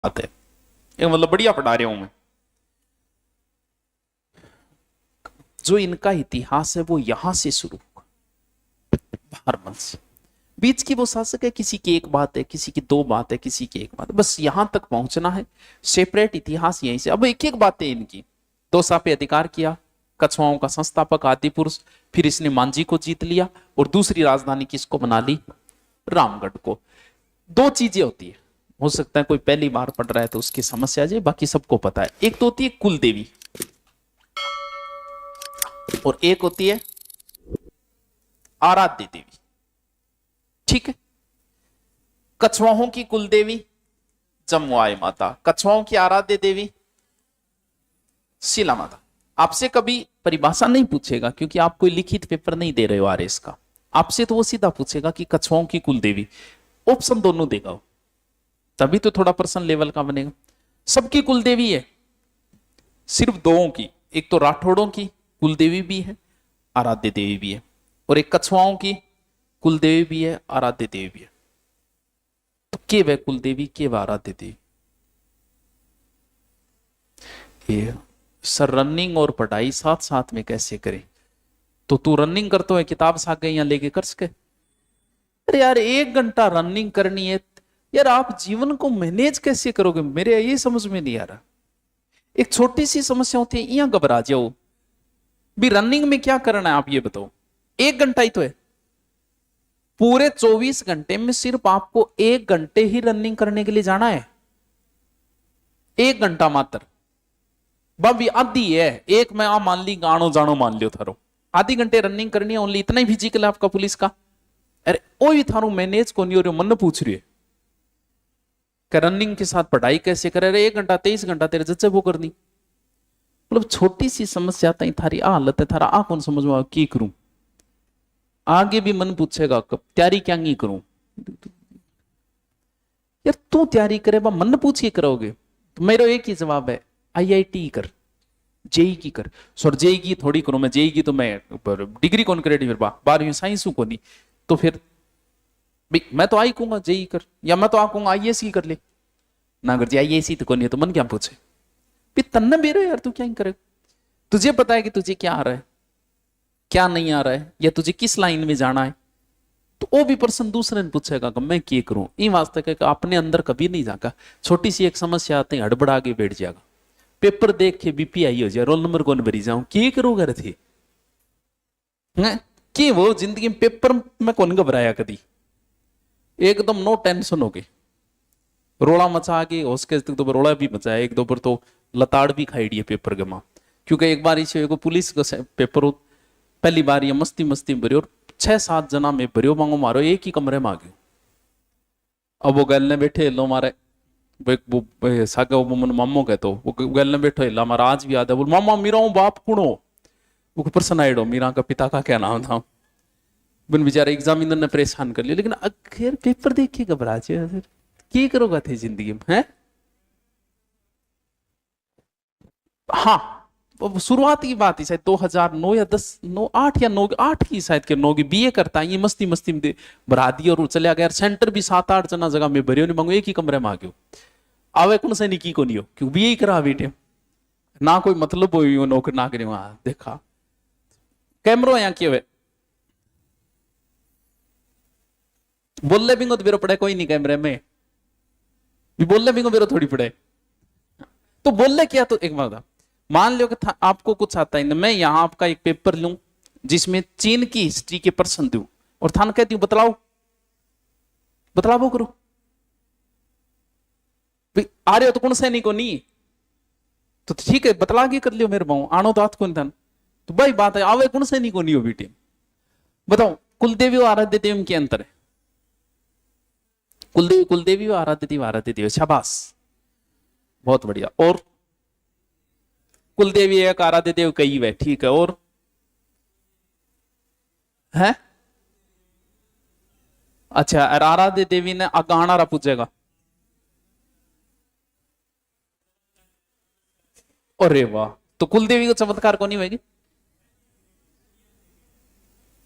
बात है। ये मतलब बढ़िया पढ़ा रहा हूं मैं। जो इनका इतिहास है वो यहां से शुरू हुआ, भारमल से। बीच की वो शासक है, किसी की एक बात है, किसी की दो बात है, किसी की एक बात है, बस यहां तक पहुंचना है। सेपरेट इतिहास यहीं से। अब एक एक बातें इनकी। तोसा पे अधिकार किया, कछुआओं का संस्थापक आदि पुरुष। फिर इसने मांझी को जीत लिया और दूसरी राजधानी किसको बना ली? रामगढ़ को। दो चीजें होती है, हो सकता है कोई पहली बार पढ़ रहा है तो उसकी समस्या आ जाए, बाकी सबको पता है। एक तो होती है कुल देवी और एक होती है आराध्य देवी। ठीक है। कछुआओं की कुल देवी जमुआई माता, कछुआओं की आराध्य देवी शिला माता। आपसे कभी परिभाषा नहीं पूछेगा क्योंकि आप कोई लिखित पेपर नहीं दे रहे हो आरएस का। आपसे तो वो सीधा पूछेगा कि कछुआओं की कुल देवी। ऑप्शन दोनों देगा वो, तभी तो थोड़ा पर्सनल लेवल का बनेगा। सबकी कुल देवी है, सिर्फ दो की। एक तो राठौड़ों की कुल देवी भी है, आराध्य देवी भी है, और एक कछुआओं की कुल देवी भी है, आराध्य देवी भी है। तो के वह कुल देवी, के वह आराध्य देवी। ये सर रनिंग और पढ़ाई साथ साथ में कैसे करें? तो तू रनिंग करते हुए किताब सागे यहां लेके कर सके? अरे यार 1 घंटा रनिंग करनी है यार, आप जीवन को मैनेज कैसे करोगे? मेरे ये समझ में नहीं आ रहा। एक छोटी सी समस्या होती है, यहां घबरा जाओ भी। रनिंग में क्या करना है आप ये बताओ? 1 घंटा ही तो है। पूरे 24 घंटे में सिर्फ आपको 1 घंटे ही रनिंग करने के लिए जाना है। 1 घंटा मात्र। बब आधी है। एक मैं आप मान ली गानो जानो मान लियो थारो, आधी घंटे रनिंग करनी है ओनली। इतना ही फिजिकल है आपका पुलिस का। अरे ओ भी थारो मैनेज को नहीं हो रही, मन पूछ रही है कि रनिंग के साथ पढ़ाई कैसे करे? अरे 1 घंटा 23 घंटा तेरे जच्चे वो करनी। मतलब छोटी सी समस्या तई थारी आ हालत है, थारा आ कौन समझ में की करूं? आगे भी मन पूछेगा कब तैयारी क्या नहीं करूं। यार तू तैयारी करे बा मन पूछ के करोगे? तो मेरा एक ही जवाब है, आईआईटी कर, जेई की कर। सर जेई की थोड़ी करूं मैं, जेई की तो मैं डिग्री कौन करे? फिर 12वीं साइंस को नहीं तो फिर मैं तो आई कहूंगा जेई कर, या मैं तो आ कहूंगा आईएएस की कर ले ना। अगर आईएएस ही तो कोई नहीं तो मन क्या पूछे? भी तन्ना बेरे यार, तू क्या ही करे? तुझे पता है कि तुझे क्या आ रहा है, क्या नहीं आ रहा है, या तुझे किस लाइन में जाना है। तो वो भी पर्सन दूसरे ने पूछेगा कि मैं क्या करूं। ये वास्ते के अपने अंदर कभी नहीं जागा। छोटी सी एक समस्या आते ही हड़बड़ा के बैठ जाएगा। पेपर देख के बीपीआई हो जाए, रोल नंबर कौन भरी जाऊं, क्या करूंगा रे थे कि वो जिंदगी में पेपर में कौन घबराया कभी? एकदम नो टेंशन हो गई। रोड़ा मचा के उसके तो रोड़ा भी मचाया, एक दो पर तो लताड़ भी खाई है पेपर के मां। क्योंकि एक बार इसे पुलिस का पेपर पहली बार ये मस्ती मस्ती में भरियो और 6-7 जना में भरियो मांगो मारो एक ही कमरे में आ गयो। अब वो गल ने बैठे लो मारे वो सागे वो मन मामो कहतो, वो गल ने बैठो हिला हमारा आज भी याद है। बोल मामा मीरा हूं बाप कुणो। वो प्रश्न आइडो मीरा का पिता का क्या नाम था? बिन बेचारे एग्जामिनर ने परेशान कर लिया। लेकिन आखिर पेपर देख के घबरा जाए, क्या करोगा थे जिंदगी में है? हाँ वो शुरुआत की बात ही शायद 2009 या 10 9 8 या 9 8 की शायद के 9 की बीए करता है। ये मस्ती मस्ती में भरा दिया और वो चले गया। सेंटर भी 7-8 जना जगह में भरियो नहीं मांगो, एक ही कमरे में आ गयो। आवे कौन से निकी को नहीं हो क्यों बीए ही करा बेटे ना कोई मतलब हो नौकर ना करे वहां देखा कैमरो यहाँ किए हुए बोलले भी तो बेरो पड़े कोई नहीं कैमरे में भी बोलले भी बेरो थोड़ी पड़े। तो बोलले क्या? तो एक बात मान लो कि आपको कुछ आता है, मैं यहां आपका एक पेपर लूं जिसमें चीन की हिस्ट्री के प्रश्न दूं और थान कहती हूं बतलाओ बतलाओ करो। आ रहे हो तो कौन सा नहीं को नहीं तो ठीक है बतला के कर लियो मेरे भाऊ आनो तो हाथ कौन था। तो भाई बात है आवे कौन से नहीं को नहीं हो बेटे बताओ। कुलदेवी और आराध्य देवी में क्या अंतर है? कुलदेवी और आराध्य देवी शाबाश बहुत बढ़िया। और कुलदेवी एक आराध्य देव कई है ठीक है। और है अच्छा आराध्य देवी ने अगाना पूछेगा। अरे वाह, तो कुलदेवी को चमत्कार को नहीं होगी?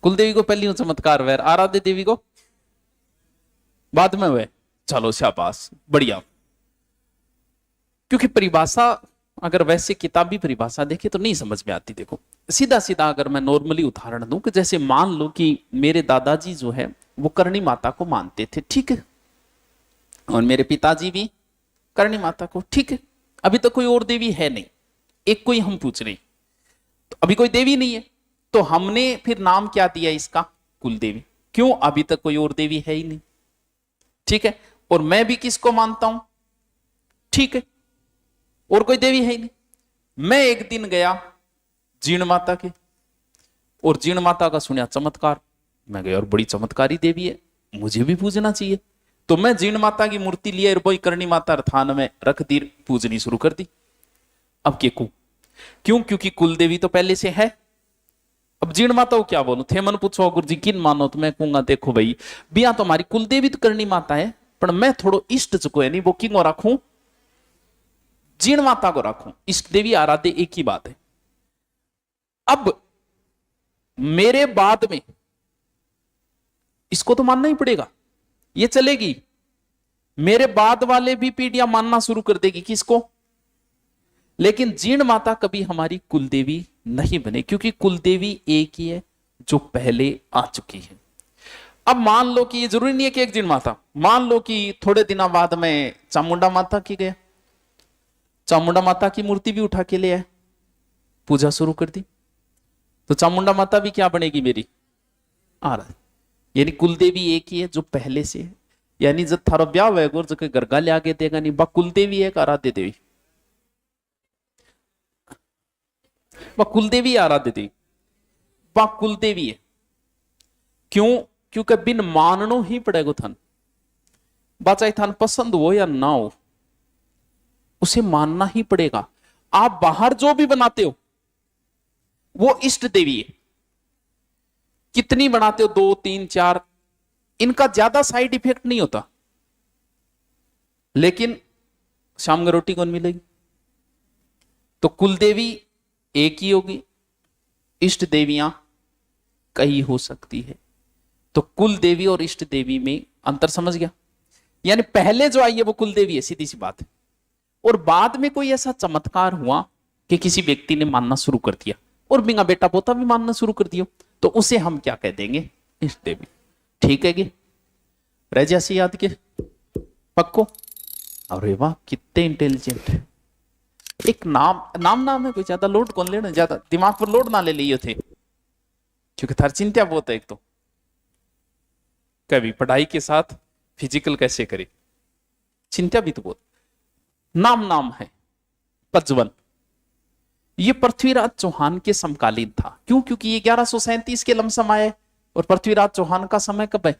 कुलदेवी को पहली चमत्कार वैर, आराध्य देवी को बाद में हुए। चलो शाबाश बढ़िया। क्योंकि परिभाषा अगर वैसे किताबी परिभाषा देखे तो नहीं समझ में आती। देखो सीधा सीधा अगर मैं नॉर्मली उदाहरण दूं कि जैसे मान लो कि मेरे दादाजी जो है वो करणी माता को मानते थे, ठीक है, और मेरे पिताजी भी करणी माता को, ठीक है। अभी तो कोई और देवी है नहीं, एक कोई हम पूछ रहे, तो अभी कोई देवी नहीं है, तो हमने फिर नाम क्या दिया इसका, कुल देवी। क्यों, अभी तक कोई और देवी है ही नहीं, ठीक है। और मैं भी किसको मानता हूं, ठीक है, और कोई देवी है ही नहीं। मैं एक दिन गया जीण माता के, और जीण माता का सुना चमत्कार, मैं गया और बड़ी चमत्कारी देवी है, मुझे भी पूजना चाहिए। तो मैं जीण माता की मूर्ति लिए और वही करणी माता थान में रख दी, पूजनी शुरू कर दी। अब क्यों, क्योंकि कुल देवी तो पहले से है। अब जीण माता को क्या बोलूं, थे मन पूछो गुरु जी किन मानो, तो मैं कहूंगा देखो भाई बिया तो हमारी कुल देवी तो करणी माता है, पर मैं थोड़ो इष्ट चुको है नहीं, वो किंग रखूं, जीण माता को रखूं। इष्ट देवी आराध्य एक ही बात है। अब मेरे बाद में इसको तो मानना ही पड़ेगा, ये चलेगी। मेरे बाद वाले भी पीढ़ियां मानना शुरू कर देगी किसको, लेकिन जीण माता कभी हमारी कुलदेवी नहीं बने, क्योंकि कुलदेवी एक ही है जो पहले आ चुकी है। अब मान लो कि ये जरूरी नहीं है कि एक जीण माता, मान लो कि थोड़े दिनों बाद में चामुंडा माता की गया, चामुंडा माता की मूर्ति भी उठा के ले आए, पूजा शुरू कर दी, तो चामुंडा माता भी क्या बनेगी मेरी, आराध्य। यानी कुलदेवी एक ही है जो पहले से है। यानी जब थारो ब्याह हुआ गुर जो घर का ले आके देगा नहीं, बा कुलदेवी है आराध्य देवी, बा कुलदेवी आराध्य देवी, बा कुलदेवी है। क्यों, क्योंकि बिन माननो ही पड़ेगा थान, बा चाहे थान पसंद हो या ना हो, उसे मानना ही पड़ेगा। आप बाहर जो भी बनाते हो वो इष्ट देवी है, कितनी बनाते हो, 2 3 4, इनका ज्यादा साइड इफेक्ट नहीं होता, लेकिन शाम में रोटी कौन मिलेगी। तो कुलदेवी एक ही होगी, इष्ट देवियां कई हो सकती है। तो कुल देवी और इष्ट देवी में अंतर समझ गया। यानी पहले जो आई है वो कुल देवी है, सीधी सी बात है, और बाद में कोई ऐसा चमत्कार हुआ कि किसी व्यक्ति ने मानना शुरू कर दिया और बिना बेटा पोता भी मानना शुरू कर दिया, तो उसे हम क्या कह देंगे, इष्ट देवी। ठीक है कि रह जैसे याद के पक्को। अरे वाह कितने इंटेलिजेंट है। एक नाम है, कोई ज्यादा लोड कौन लेना, ज्यादा दिमाग पर लोड ना ले लिए थे, क्योंकि थार चिंता बहुत है। एक तो कभी पढ़ाई के साथ फिजिकल कैसे करे, चिंता भी तो बहुत। नाम है पजवन, ये पृथ्वीराज चौहान के समकालीन था। क्यों, क्योंकि ये 1137 के लमसम आए, और पृथ्वीराज चौहान का समय कब है,